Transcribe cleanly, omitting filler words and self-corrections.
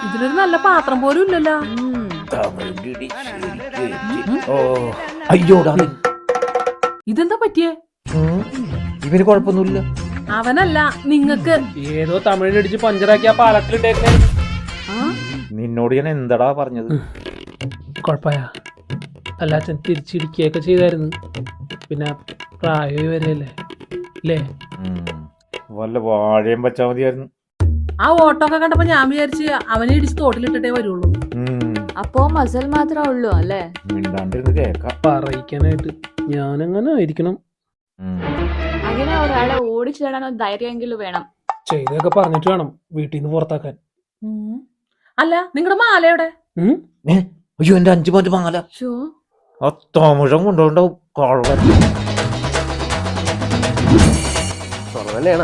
ഇതിലൊരു നല്ല പാത്രം പോലും ഇല്ലല്ലോ. അയ്യോടാ, ഇതെന്താ പറ്റിയേ? ഇവന് കുഴപ്പമൊന്നുമില്ല. അവനല്ല, നിങ്ങക്ക് ഏതോ തമിഴിനടിച്ച് പഞ്ചറാക്കി ആ പാലത്തിലിട്ടേക്കണേ. നിന്നോട് ഞാൻ എന്താടാ പറഞ്ഞത്? കുഴപ്പമായ അല്ലാച്ചൻ തിരിച്ചിടിക്കുകയൊക്കെ ചെയ്തായിരുന്നു. പിന്നെ പ്രായം വരെയല്ലേ അല്ലേ? വല്ല വാഴയും വെച്ചാ മതിയായിരുന്നു. ആ ഓട്ടോ ഒക്കെ കണ്ടപ്പോ ഞാൻ വിചാരിച്ച് അവനെ ഇടിച്ച് തോട്ടിലിട്ടിട്ടേ വരുള്ളൂ. അപ്പോ മസൽ മാത്രമേ ഉള്ളൂ അല്ലേ? മിണ്ടാണ്ടിരുന്ന് കേക്കാം. പറയിക്കാനായിട്ട് ഞാനങ്ങനെ ആയിരിക്കണം. അങ്ങനെ ഒരാളെ ഓടിച്ചു തരാനോ ധൈര്യമെങ്കിലും വേണം. ചെയ്തൊക്കെ പറഞ്ഞിട്ട് വേണം വീട്ടിൽ നിന്ന് പുറത്താക്കാൻ. അല്ല, നിങ്ങളുടെ മാലയുടെ അയ്യോ, എന്റെ 5 പവന്റെ മാല ആ തോമുഴം കൊണ്ടുപോണ്ടാവും. കുറവല്ലേണ